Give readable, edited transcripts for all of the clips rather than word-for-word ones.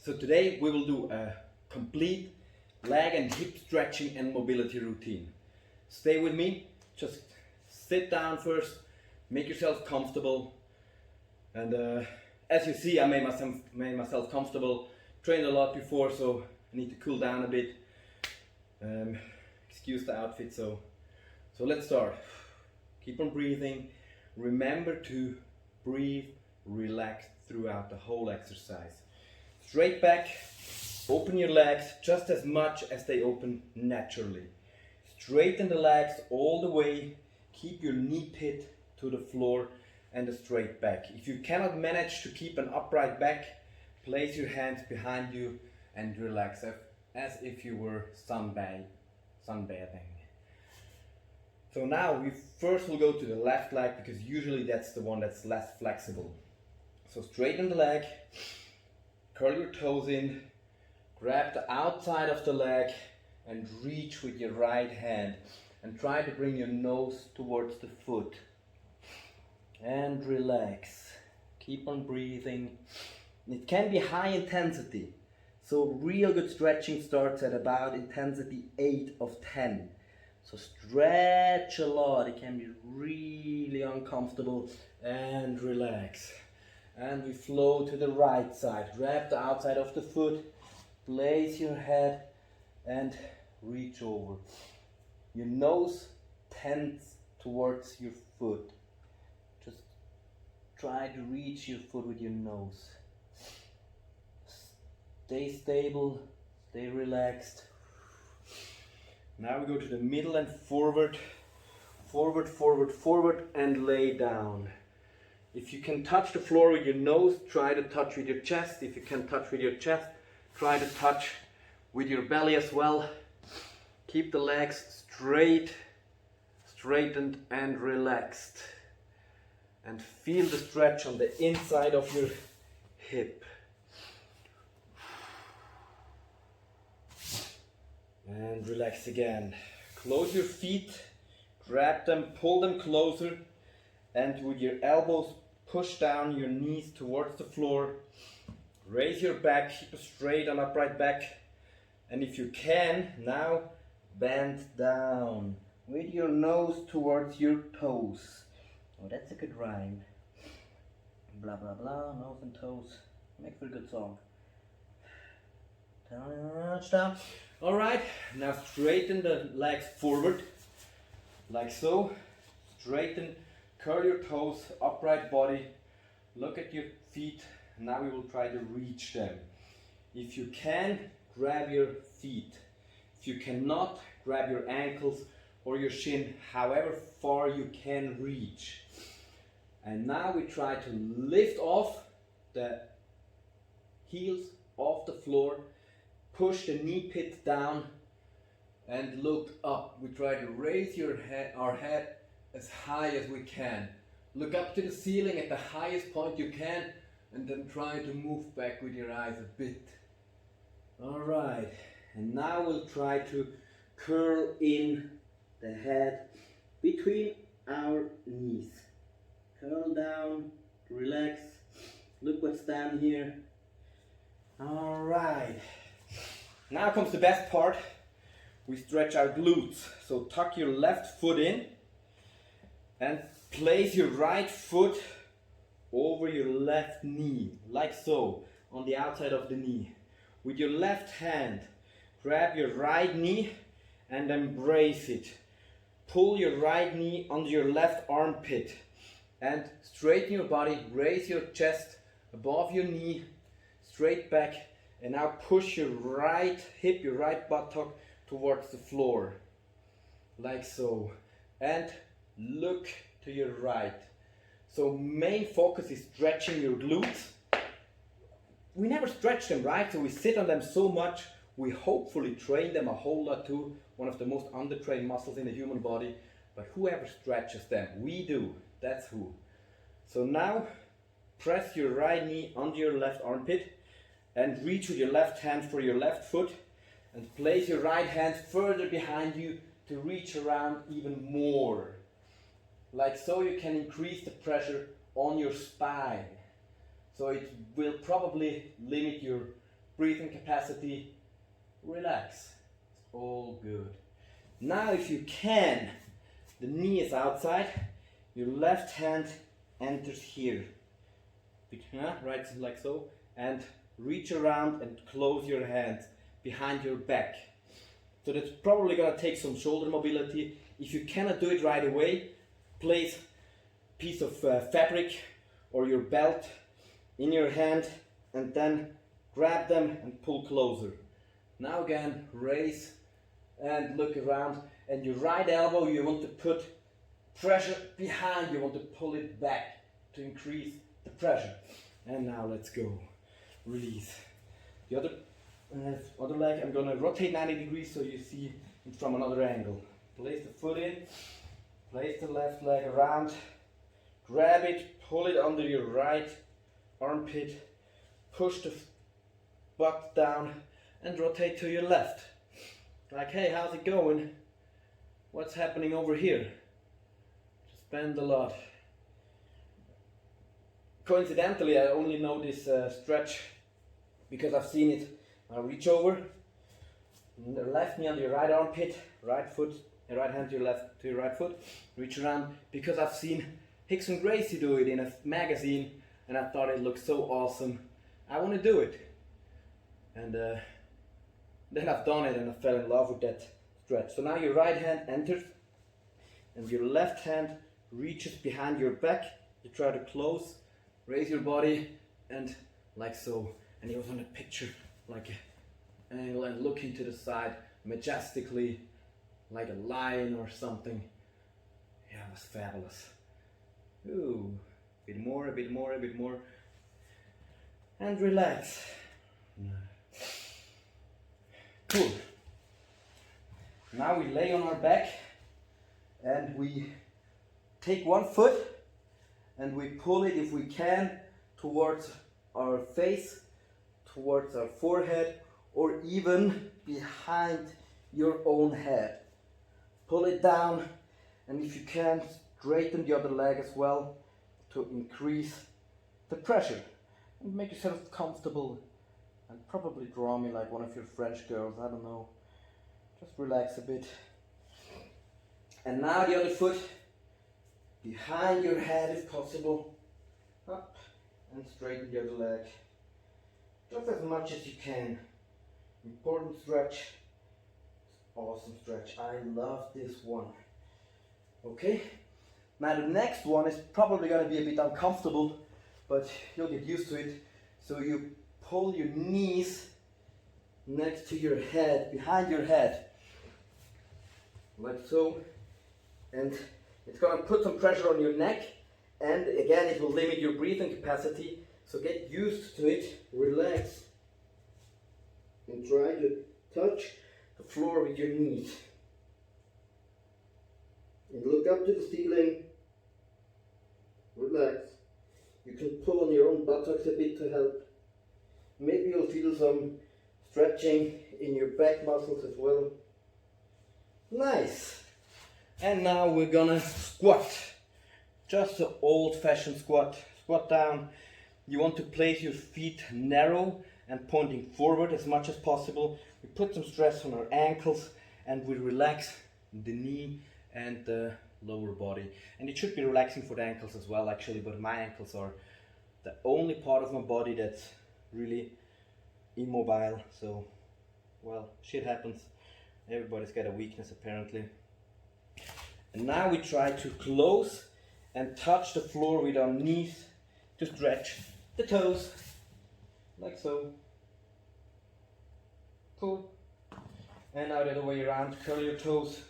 So today we will do a complete leg and hip stretching and mobility routine. Stay with me, just sit down first, make yourself comfortable, and as you see, I made myself comfortable, trained a lot before, so I need to cool down a bit. Excuse the outfit, so let's start. Keep on breathing. Remember to breathe, relax throughout the whole exercise. Straight back, open your legs just as much as they open naturally. Straighten the legs all the way, keep your knee pit to the floor and a straight back. If you cannot manage to keep an upright back, place your hands behind you and relax as if you were sunbathing. So now we first will go to the left leg because usually that's the one that's less flexible. So straighten the leg, curl your toes in, grab the outside of the leg and reach with your right hand and try to bring your nose towards the foot. And relax. Keep on breathing. It can be high intensity. So real good stretching starts at about intensity 8 of 10. So stretch a lot. It can be really uncomfortable and relax. And we flow to the right side. Grab the outside of the foot. Place your head and reach over. Your nose tends towards your foot. Just try to reach your foot with your nose. Stay stable, stay relaxed. Now we go to the middle and forward, forward, forward, forward, and lay down. If you can touch the floor with your nose, try to touch with your chest. If you can touch with your chest, try to touch with your belly as well. Keep the legs straight, straightened and relaxed. And feel the stretch on the inside of your hip. And relax again. Close your feet, grab them, pull them closer, and with your elbows push down your knees towards the floor. Raise your back, keep a straight and upright back. And if you can, now bend down with your nose towards your toes. Oh, that's a good rhyme. Blah blah blah, nose and toes. Make for a good song. Touchdown. Alright, now straighten the legs forward, like so. Straighten, curl your toes, upright body. Look at your feet. Now we will try to reach them. If you can, grab your feet. If you cannot, grab your ankles or your shin, however far you can reach. And now we try to lift off the heels off the floor. Push the knee pit down and look up. We try to raise our head as high as we can. Look up to the ceiling at the highest point you can and then try to move back with your eyes a bit. Alright, and now we'll try to curl in the head between our knees. Curl down, relax, look what's down here. Alright. Now comes the best part. We stretch our glutes. So tuck your left foot in and place your right foot over your left knee, like so, on the outside of the knee. With your left hand, grab your right knee and embrace it. Pull your right knee under your left armpit and straighten your body, raise your chest above your knee, straight back. And now push your right hip, your right buttock towards the floor, like so. And look to your right. So main focus is stretching your glutes. We never stretch them, right? So we sit on them so much, we hopefully train them a whole lot too. One of the most undertrained muscles in the human body. But whoever stretches them, we do, that's who. So now press your right knee under your left armpit. And reach with your left hand for your left foot and place your right hand further behind you to reach around even more. Like so, you can increase the pressure on your spine. So it will probably limit your breathing capacity, relax. It's all good. Now if you can, the knee is outside, your left hand enters here. Right, like so, and reach around and close your hands behind your back. So that's probably gonna take some shoulder mobility. If you cannot do it right away, place a piece of fabric or your belt in your hand and then grab them and pull closer. Now again, raise and look around, and your right elbow you want to put pressure behind, you want to pull it back to increase the pressure. And now let's go. Release. The other leg, I'm gonna rotate 90 degrees so you see it from another angle. Place the foot in, place the left leg around, grab it, pull it under your right armpit, push the butt down and rotate to your left. Like, hey, how's it going? What's happening over here? Just bend a lot. Coincidentally, I only know this stretch because I've seen it. Now reach over, the left knee on your right armpit, right foot, right hand to your right foot. Reach around because I've seen Hickson Gracie do it in a magazine, and I thought it looked so awesome. I want to do it, and then I've done it, and I fell in love with that stretch. So now your right hand enters, and your left hand reaches behind your back. You try to close. Raise your body and like so, and he was on a picture like an angle and looking to the side majestically like a lion or something. Yeah, it was fabulous. Ooh, a bit more, a bit more, a bit more, and relax. Cool. Now we lay on our back and we take one foot and we pull it, if we can, towards our face, towards our forehead, or even behind your own head. Pull it down, and if you can, straighten the other leg as well to increase the pressure. And make yourself comfortable, and probably draw me like one of your French girls, I don't know. Just relax a bit. And now the other foot, behind your head if possible, up and straighten the other leg. Just as much as you can. Important stretch. Awesome stretch. I love this one. Okay? Now the next one is probably going to be a bit uncomfortable, but you'll get used to it. So you pull your knees next to your head, behind your head. Like so. And it's going to put some pressure on your neck, and again it will limit your breathing capacity, so get used to it, relax, and try to touch the floor with your knees. And look up to the ceiling, relax. You can pull on your own buttocks a bit to help. Maybe you'll feel some stretching in your back muscles as well. Nice! And now we're gonna squat. Just an old-fashioned squat. Squat down. You want to place your feet narrow and pointing forward as much as possible. We put some stress on our ankles and we relax the knee and the lower body. And it should be relaxing for the ankles as well actually, but my ankles are the only part of my body that's really immobile. So, well, shit happens. Everybody's got a weakness apparently. And now we try to close and touch the floor with our knees to stretch the toes, like so. Cool. And now the other way around, curl your toes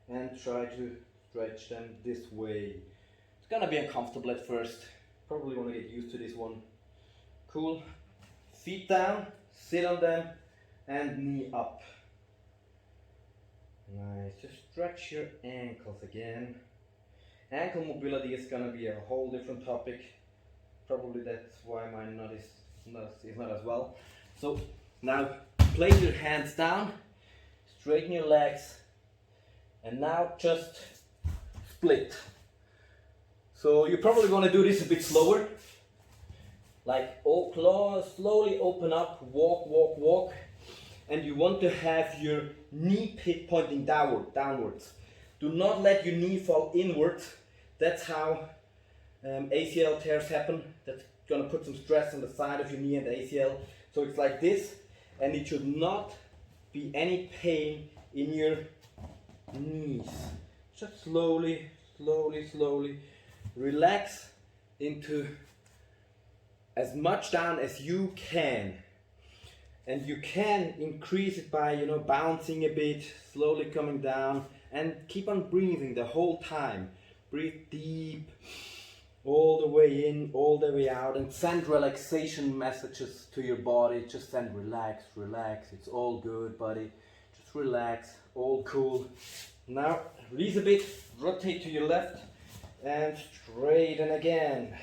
and try to stretch them this way. It's gonna be uncomfortable at first. Probably want to get used to this one. Cool. Feet down, sit on them, and knee up. Nice, just stretch your ankles again. Ankle mobility is gonna be a whole different topic. Probably that's why mine is not as well. So now place your hands down, straighten your legs, and now just split. So you're probably gonna do this a bit slower. like slowly open up, walk, walk, walk, and you want to have your knee pit pointing downwards. Do not let your knee fall inwards. That's how ACL tears happen. That's gonna put some stress on the side of your knee and the ACL. So it's like this, and it should not be any pain in your knees. Just slowly, slowly, slowly relax into as much down as you can. And you can increase it by, you know, bouncing a bit, slowly coming down, and keep on breathing the whole time. Breathe deep, all the way in, all the way out, and send relaxation messages to your body. Just send relax, relax, it's all good, buddy. Just relax, all cool. Now, release a bit, rotate to your left, and straighten again.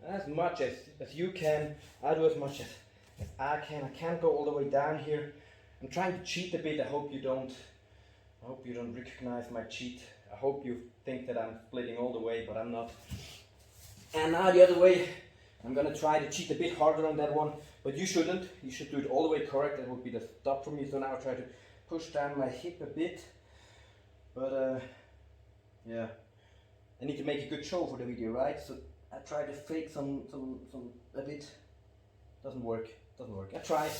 As much as you can. I do as much as I can. I can't go all the way down here. I'm trying to cheat a bit. I hope you don't recognize my cheat. I hope you think that I'm splitting all the way, but I'm not. And now the other way. I'm gonna try to cheat a bit harder on that one, but you shouldn't. You should do it all the way correct. That would be the stop for me. So now I try to push down my hip a bit. But yeah, I need to make a good show for the video, right? So I try to fake some a bit. Doesn't work. I tried.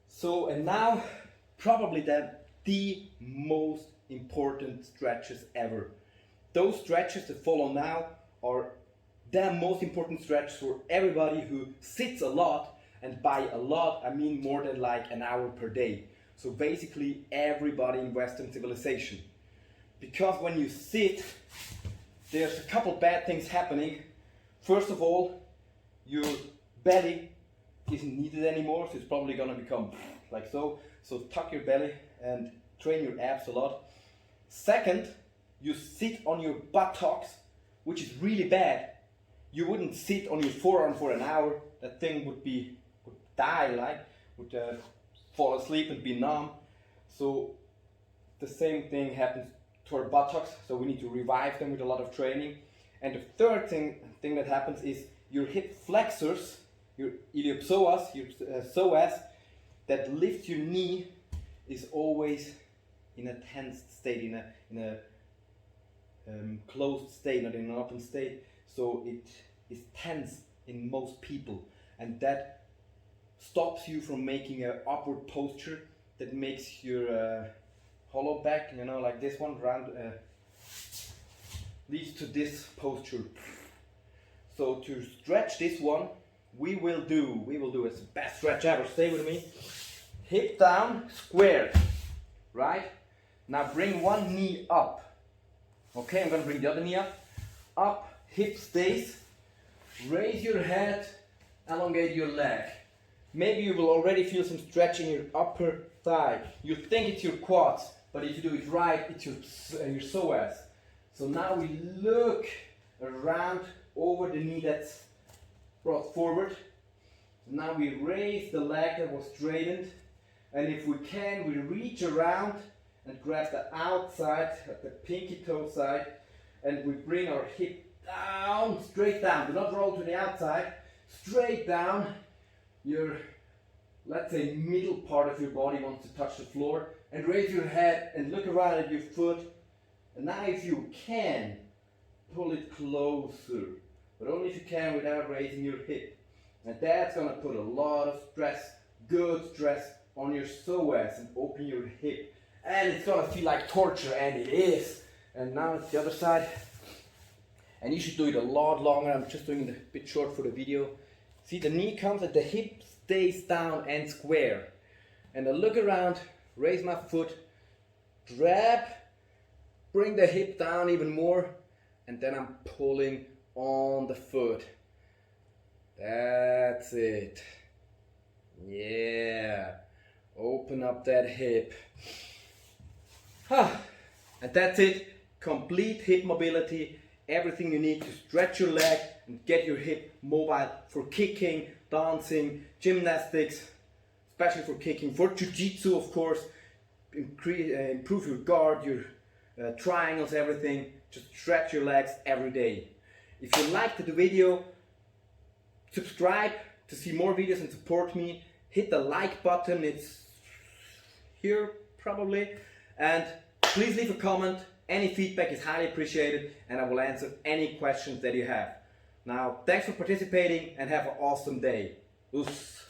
So, and now probably the most important stretches ever. Those stretches that follow now are the most important stretch for everybody who sits a lot, and by a lot I mean more than like an hour per day. So basically everybody in Western civilization. Because when you sit, there's a couple bad things happening. First of all, your belly isn't needed anymore, so it's probably gonna become like so. So tuck your belly and train your abs a lot. Second, you sit on your buttocks, which is really bad. You wouldn't sit on your forearm for an hour. That thing would die, would fall asleep and be numb. So the same thing happens to our buttocks. So we need to revive them with a lot of training. And the third thing that happens is your hip flexors, your iliopsoas, your psoas, that lift your knee, is always in a tense state, in a closed state, not in an open state. So it is tense in most people, and that stops you from making an upward posture that makes your hollow back, you know, like this one, round, leads to this posture. So to stretch this one, we will do it's the best stretch ever. Stay with me. Hip down, square, right? Now bring one knee up. Okay, I'm gonna bring the other knee up, hip stays. Raise your head, elongate your leg. Maybe you will already feel some stretch in your upper thigh. You think it's your quads, but if you do it right, it's your psoas. So now we look around over the knee that's brought forward. Now we raise the leg that was straightened, and if we can, we reach around and grab the outside, the pinky toe side, and we bring our hip down, straight down. Do not roll to the outside, straight down. Your, let's say, middle part of your body wants to touch the floor, and raise your head and look around at your foot. And now if you can, pull it closer, but only if you can without raising your hip. And that's gonna put a lot of stress, good stress, on your psoas and open your hip. And it's gonna feel like torture, and it is. And now it's the other side. And you should do it a lot longer. I'm just doing it a bit short for the video. See, the knee comes and the hip stays down and square. And I look around, raise my foot, grab, bring the hip down even more, and then I'm pulling on the foot. That's it. Yeah. Open up that hip. And that's it. Complete hip mobility. Everything you need to stretch your leg and get your hip mobile for kicking, dancing, gymnastics, especially for kicking, for Jiu-Jitsu, of course. Improve your guard, your triangles, everything. Just stretch your legs every day. If you liked the video, subscribe to see more videos and support me. Hit the like button, it's here probably, and please leave a comment. Any feedback is highly appreciated and I will answer any questions that you have. Now, thanks for participating and have an awesome day. Us.